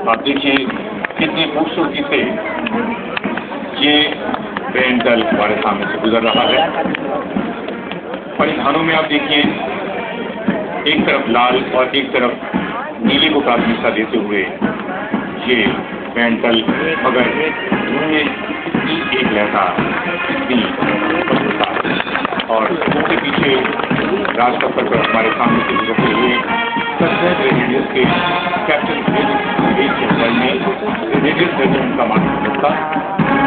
आप देखिए कितनी खूबसूरती से ये बैंड दल हमारे सामने से गुजर रहा है। परिधानों में आप देखिए एक तरफ लाल और एक तरफ नीले को प्राथमिकता देते हुए ये बैंड दल, मगर उनमें इतनी एक लहरा, इतनी मधुरता, और उनके पीछे राजपथ पर हमारे सामने से गुजरते हुए सत्तर रेडियस के कैप्टन रेडियस रेजिमेंट का मानव था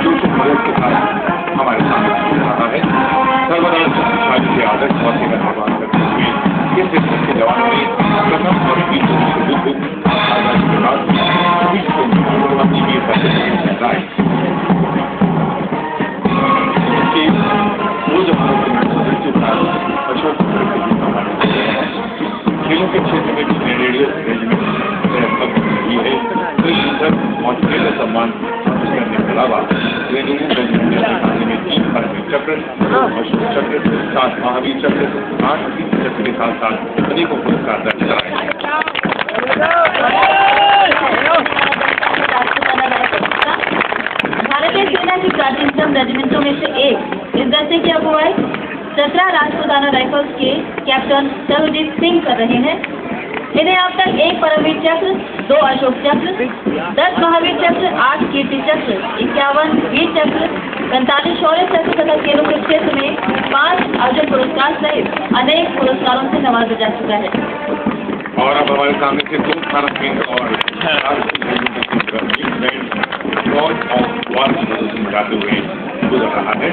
जो मदद के साथ हमारे सामने गुजर रहा है। सर्वदा शिवाजी के आदर्श और सेवा निर्वाह करते हुए इस रेजिमेंट के जवानों ने प्रथम और बुद्ध आजादी के बाद सभी अपनी वीर फहराए। वो जवानों के अशोक खेलों के क्षेत्र में भी रेडियस रेजिमेंट है। कई का सम्मान करने के अलावा रेजिमेंट में 3 परमवीर चक्र, अशोक चक्र, 7 महावीर चक्र, 8 वीर चक्र के साथ साथ अनेकों पुरस्कार दर्ज कराए। भारतीय सेना की प्राचीनतम रेजिमेंटों में से एक इस दस्ते की अगुवाई 17 राजपूताना राइफल्स के कैप्टन सर्वजीत सिंह कर रहे हैं। इन्हें अब तक 1 परमवीर चक्र, 2 अशोक चक्र, 10 महावीर चक्र, 8 कीर्ति चक्र, 51 वीर चक्र, 45 शौर्य चक्र तथा खेलों के क्षेत्र में 5 अर्जुन पुरस्कार सहित अनेक पुरस्कारों से नवाजा जा चुका है। और अब हमारे सामने से 2 भारत में और मिलाते हुए गुजर रहा है।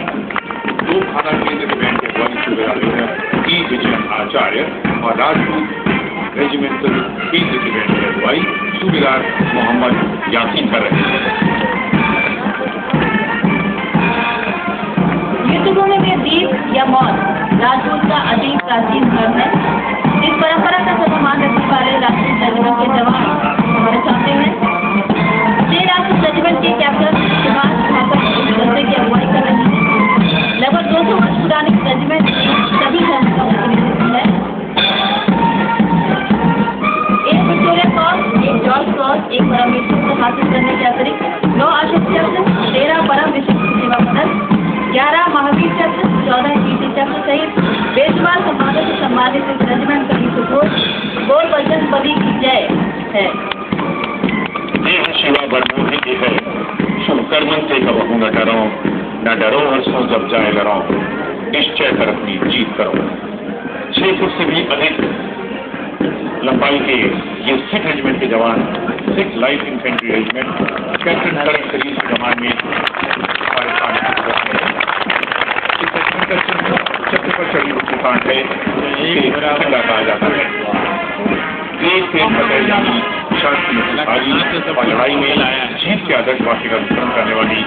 2 थाना केंद्र बैंड के अगवानी सूबेदार ई विजय आचार्य और राजपूत रेजिमेंटल केंद्र के बैंड की अगुवाई सूबेदार मोहम्मद यासीन कर रहे हैं। युद्धभूमि में दीप या मौत राजपूत का अति प्राचीन धर्म है। इस परंपरा का सम्मान रखने वाले राजपूत रेजिमेंट के जवान हमारे सामने हैं। राजपूत रेजिमेंट के कैप्टन सुभाष ठाकर इस दस्ते की अगुवाई कर रहे हैं। लगभग 200 वर्ष पुरानी रेजिमेंट सभी धर्म का प्रतिनिधित्व है। एक विक्टोरिया क्रॉस, एक जॉर्ज क्रॉस, एक परमवीर चक्र हासिल करने के अतिरिक्त 9 अशोक चक्र, 13 परम विशिष्ट सेवा पदक, 11 महावीर चक्र, 14 कीर्ति चक्र सहित बेशुमार सम्मानों से सम्मानित इस रेजिमेंट का सुपुत्र बोल बजरंग बली की जय है। शिवा बरमू ही है शुभ कर्मन से कबहू न डरो हर सो जब जाए लड़ो, निश्चय कर अपनी जीत करो। 6 फुट से भी अधिक लंबाई के ये सिख रेजिमेंट के जवान, Sikh light infantry regiment captain करक शरीफ के जवान में हमारे सामने चक्र पर चढ़ी हुई कांड है, झंडा कहा जाता है। देश से और लड़ाई में जीत के आदर्श वाक्य का अनुसरण करने वाली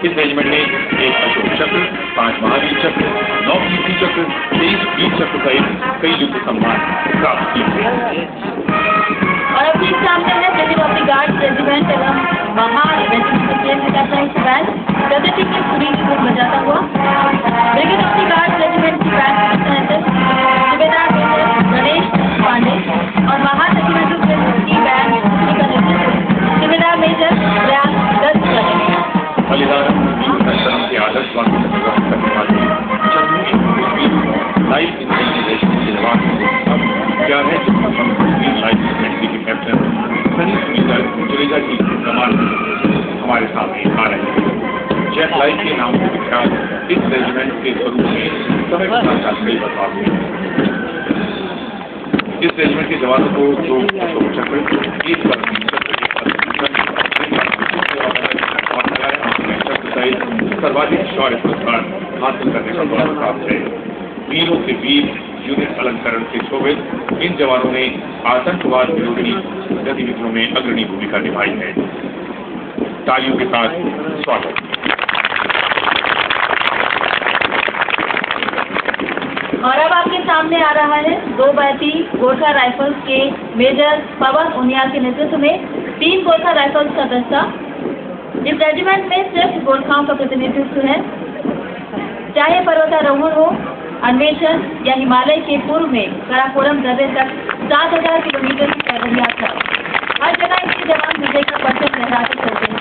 इस रेजिमेंट ने 1 अशोक चक्र, 5 महावीर चक्र, 9 कीर्ति चक्र, 23 वीर चक्र सहित कई युद्ध सम्मान प्राप्त किए थे। और अब ठीक सामने है brigade of the guards regiment एवं महार रेजिमेंट के केंद्र कैप्टन बैंड प्रगति की पूरी धूम बजाता हुआ। Brigade of the guards regiment की बैंड सूबेदार मेजर गणेश पांडे और महार रेजिमेंट की बैंड का नेतृत्व सूबेदार मेजर प्रयास दत्त कर रहे हैं। बलिदान के आदर्श वाक्य का निर्वहन करने वाले लाइफ इन्फेंट्री के जवान अब क्या है लाइफ इन्फेंट्री के कैप्टन सुनीता की कमान हमारे सामने आ रहे हैं। जेट लाइफ के नाम से विख्यात इस रेजिमेंट के स्वरूप में समय के साथ कई बदलाव हुए। इस रेजिमेंट के जवानों को 2 अशोक चक्र, 1 परमवीर सर्वाधिक शौर्य पुरस्कार हासिल करने का गौरव प्राप्त है। वीरों के वीर यूनिट अलंकरण से शोभित इन जवानों ने आतंकवाद विरोधी गतिविधियों में अग्रणी भूमिका निभाई है। तालियों के साथ स्वागत। और अब आपके सामने आ रहा है 2 बैती गोरखा राइफल्स के मेजर पवन उनियाल के नेतृत्व में 3 गोरखा राइफल्स का दस्ता। इस रेजिमेंट में सिर्फ गोरखाओं का प्रतिनिधित्व है। चाहे पर्वतारोहण हो, अन्वेषण या हिमालय के पूर्व में काराकोरम दर्रे तक 7000 किलोमीटर की पैदल यात्रा, हर जगह इसके जवान विजय का परचम लहराते चलते हैं।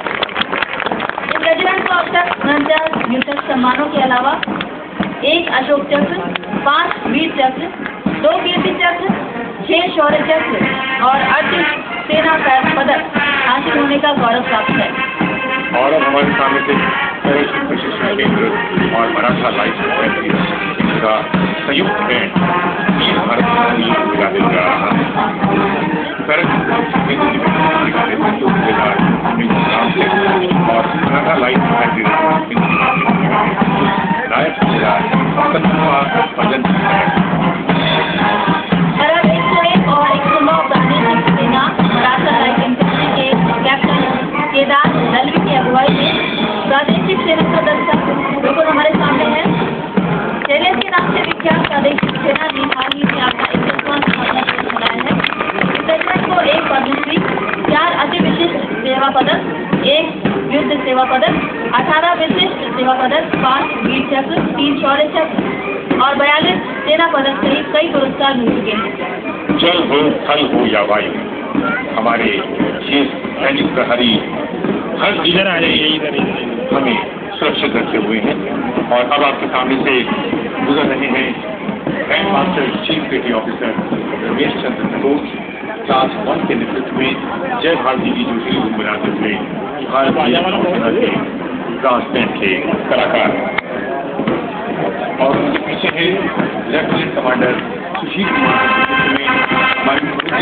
इस रेजिमेंट को अब तक 49 वीरता सम्मानों के अलावा 1 अशोक चक्र, 5 वीर चक्र, 2 कीर्ति चक्र, 6 शौर्य चक्र और 38 सेना पदक हासिल होने का गौरव प्राप्त है। और अब हमारे सामने से पैराशूट प्रशिक्षण केंद्र और मराठा लाइफ इनका संयुक्त बैंड वीर भारत दिखाने जा रहा है। और मराठा लाइफ नायक भजन और 101 और 109 प्रादेशिक सेना मराठा लाइफ इन्फेंट्री के कैप्टन केदार दलवी की अगुवाई में प्रादेशिक सेना का दस्ता बिल्कुल हमारे सामने है। शैलेश के नाम से विख्यात प्रादेशिक सेना ने हाल ही में अपना 21वां स्थापना दिवस मनाया है। इस रेजिमेंट को 1 पद्मश्री, 4 अति विशिष्ट सेवा पदक, 1 युद्ध सेवा पदक, 18 विशिष्ट सेवा पदक, 5 वीर चक्र, 3 शौर्य चक्र और 42 सेना पदक सहित कई पुरस्कार मिल चुके हैं। जल हो, थल हो या वायु, हमारे ये सैनिक प्रहरी हर इधर आ रहे हैं, हमें सुरक्षित रखे हुए हैं। और अब आपके सामने से गुजर रहे हैं ग्रैंड मास्टर चीफ पेटी ऑफिसर रमेश चंद्र कटोच क्लास 1 के नेतृत्व में जय भारती की जोशी गुनगुनाते हुए भारतीय नौसेना के ब्रास बैंड के कलाकार। और उनके पीछे है लेफ्टिनेंट कमांडर सुशील कुमार के नेतृत्व में हमारी नौसेना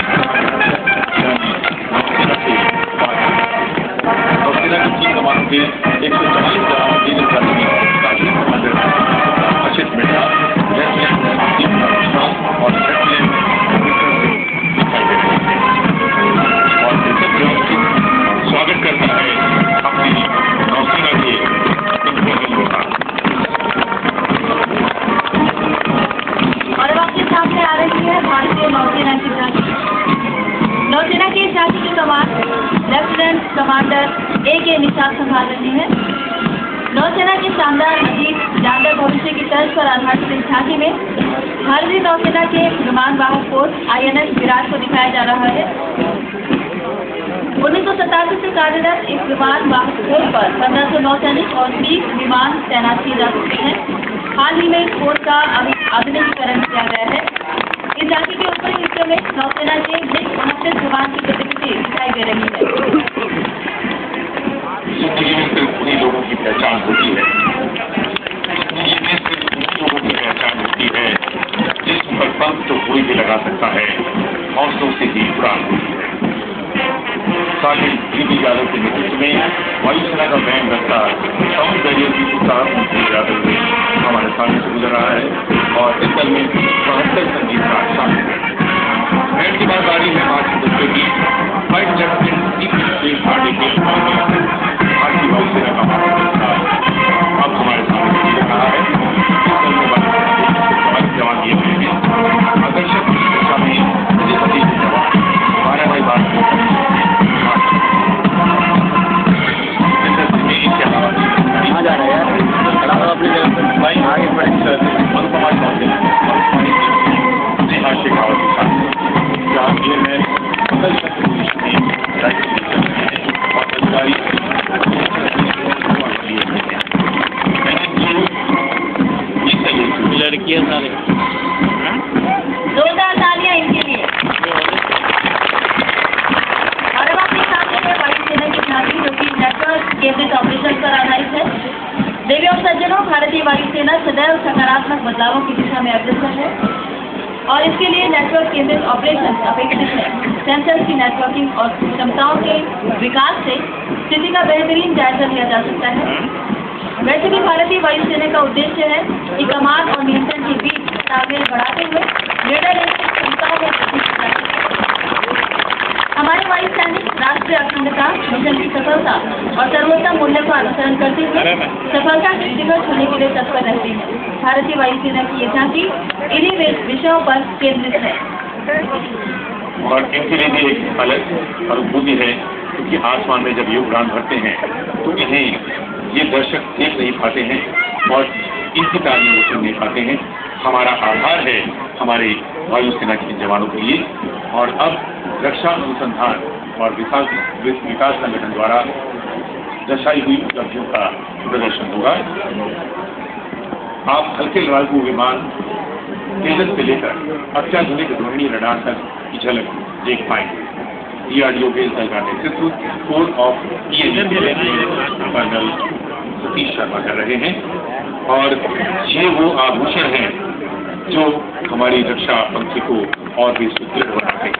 की 3 कमानों के 140 जवान लीडर कर्मी राष्ट्रीय कमांडर अचित मिश्रा, लेफ्टिनेंट और लेफ्टिनेंट दिखाई दे रहे हैं। और स्वागत करता है अपनी नौसेना के लोगों का। और अब आपके सामने आ रही है भारतीय नौसेना की झांकी। नौसेना की झांकी की कमान लेफ्टिनेंट कमांडर A.K. निषाद संभाल रहे हैं। नौसेना के शानदार अतीत जानदार भविष्य की तर्ज पर आधारित इस झांकी में भारतीय नौसेना के विमान वाहक पोत INS विराट को दिखाया जा रहा है। 1987 से कार्यरत इस विमान वाहक पोत पर 1500 नौसैनिक और 30 विमान तैनात किए जा चुके हैं। हाल ही में इस पोत का आधुनिकीकरण किया गया है। इस झांकी के ऊपरी हिस्से में नौसेना के MiG-29 विमान की गतिविधि दिखाई दे रही है। जिंदगी में सिर्फ उन्हीं लोगों की पहचान होती है, जिंदगी में सिर्फ उन्हीं लोगों की पहचान होती है जिस पर पंख तो कोई भी लगा सकता है, हौसलों से ही उड़ान होती है। सार्जेंट DB यादव के नेतृत्व में वायुसेना का बैंड दस्ता साउंड बैरियर की उतार यादव में हमारे सामने से गुजर रहा है और इस दल में 72 संगीतकार शामिल हैं। बैंड की बात आ रही है आज बच्चों की फ्लाइट लेफ्टिनेंट पार्टी के भारतीय वायुसेना का दस्ता अब हमारे सामने से गुजर रहा है। इस दल में हमारे जवान दिए गए हैं। आकर्षक दिशा में जवान 12/12 कहाँ जा रहे हैं यार? खड़ा हो अपनी जगह पर। भाई आगे बढ़े अनुपमा चौधरी नेहा शेखावत के साथ जहाँ ये है मंगल चंद्र पुलिस ने और अधिकारी लड़कियाँ सारे जोरदार तालियां इनके लिए। और अब आपके सामने है वायुसेना की झांकी जो कि नेटवर्क केंद्रित ऑपरेशन पर आधारित है। देवी और सज्जनों, भारतीय वायुसेना सदैव सकारात्मक बदलावों की दिशा में अग्रसर है और इसके लिए नेटवर्क केंद्रित ऑपरेशन अपेक्षित है। सेंसर्स की नेटवर्किंग और क्षमताओं के विकास से स्थिति का बेहतरीन जायजा लिया जा सकता है। वैसे भी भारतीय वायुसेना का उद्देश्य है कि कमान और नियंत्रण के बीच तालमेल बढ़ाते हुए निर्णय लेने की क्षमताओं में वृद्धि की जा सके। हमारे वायु सैनिक राष्ट्रीय अखंडता, मिशन की सफलता और सर्वोत्तम मूल्य का अनुसरण करते हुए सफलता के शिखर छूने के लिए तत्पर रहते हैं। भारतीय वायुसेना की ये झांकी इन्हीं विषयों पर केंद्रित है और इनके लिए भी एक अलग अनुभूति है क्योंकि आसमान में जब ये उड़ान भरते हैं तो इन्हें ये दर्शक देख नहीं पाते हैं और इनकी तालीम वो सुन नहीं पाते हैं। हमारा आभार है हमारे वायुसेना के जवानों के लिए। और अब रक्षा अनुसंधान और विकास संगठन द्वारा दर्शाई हुई उपलब्धियों का प्रदर्शन होगा। आप हल्के लड़ाकू विमान तेजस से लेकर अत्याधुनिक रोहिणी रडार तक की झलक देख पाएंगे। DRDO के इस दल का नेतृत्व corps of colonel Satish Sharma कर रहे हैं और ये वो आभूषण हैं जो हमारी रक्षा पंक्ति को और भी सुदृढ़ बनाते हैं।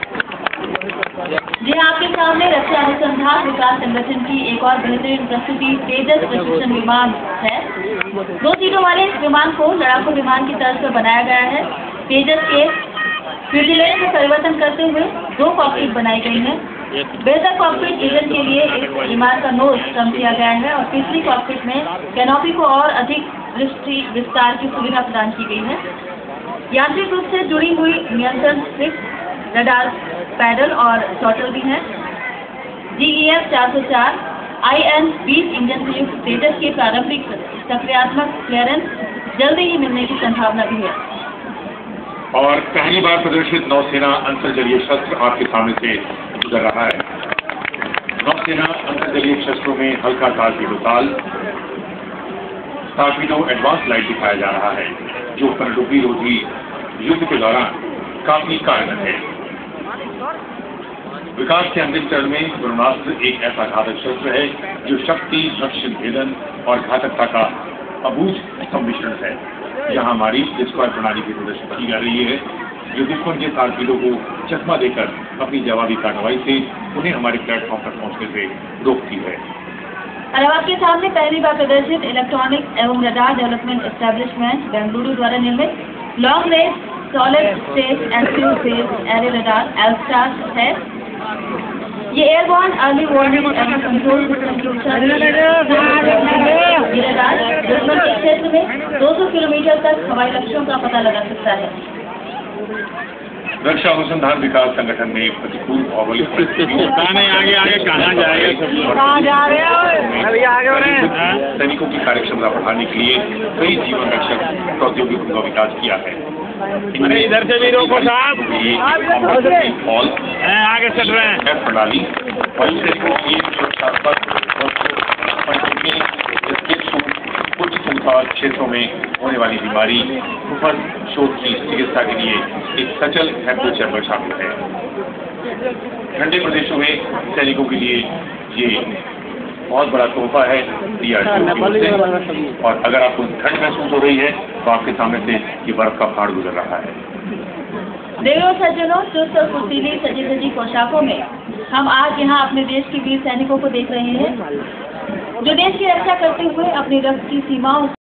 जी आपके सामने रक्षा अनुसंधान विकास संगठन की एक और बेहतरीन प्रस्तुति तेजस प्रशिक्षण विमान है। 2 सीटों वाले इस विमान को लड़ाकू विमान की तर्ज पर बनाया गया है। तेजस के फ्यूजेलेज में परिवर्तन करते हुए 2 कॉकपिट बनाई गई है। बेहतर कॉकपिट इंजन के लिए इस विमान का नोज कम किया गया है और तीसरी कॉकपिट में कैनोपी को और अधिक दृष्टि विस्तार की सुविधा प्रदान की गई है। यांत्रिक रूप से जुड़ी हुई नियंत्रण स्विच, रडार पैडल और थ्रॉटल भी हैं। GEF 404 IN-20 इंजन से युक्त तेजस के प्रारंभिक सक्रियात्मक क्लियरेंस जल्दी ही मिलने की संभावना भी है। और पहली बार प्रदर्शित नौसेना अंतर्जलीय शस्त्र आपके सामने से गुजर रहा है। नौसेना अंतर्जलीय शस्त्रों में हल्का टार्पीडो एडवांस लाइट दिखाया जा रहा है, जो पनडुब्बी रोधी युद्ध के दौरान काफी कारगर है। विकास के अंतिम चरण में ब्रह्मास्त्र एक ऐसा घातक शस्त्र है जो शक्ति, लक्ष्य भेदन और घातकता का अबूझ सम्मिश्रण है। यहाँ हमारी स्क्वायर प्रणाली की प्रदर्शन की जा रही है, जो दुश्मन के टार्पीडो को चकमा देकर अपनी जवाबी कार्रवाई से उन्हें हमारे प्लेटफॉर्म तक पहुंचने से रोकती है। और अब आपके सामने पहली बार प्रदर्शित इलेक्ट्रॉनिक एवं रडार डेवलपमेंट एस्टेब्लिशमेंट बेंगलुरु द्वारा निर्मित long range solid state active phase array radar LSTAR है। ये airborne early warning and control system ये रडार दुश्मन के क्षेत्र में 200 किलोमीटर तक हवाई लक्ष्यों का पता लगा सकता है। रक्षा अनुसंधान विकास संगठन में प्रतिकूल भौगोलिक आगे कहाँ जाएगा सैनिकों की कार्यक्षमता बढ़ाने के लिए कई जीवन रक्षक प्रौद्योगिकियों का विकास किया है। इधर से भी रोको साहब, आगे चल रहे हैं प्रणाली वायु सैनिकों की सुरक्षात्मक उच्च संसार क्षेत्रों में होने वाली बीमारी मुफत शोध की चिकित्सा के लिए एक सचल हेल्थ चैम्बर शामिल है। ठंडे प्रदेशों में सैनिकों के लिए ये बहुत बड़ा तोहफा है DRDO से। और अगर आपको ठंड महसूस हो रही है तो आपके सामने से ये बर्फ का पहाड़ गुजर रहा है। देवों सज्जनों, चुस्त और फुर्तीली सजी धजी पोशाकों में हम आज यहाँ अपने देश के वीर सैनिकों को देख रहे हैं, जो देश की रक्षा करते हुए अपनी रक्त की सीमाओं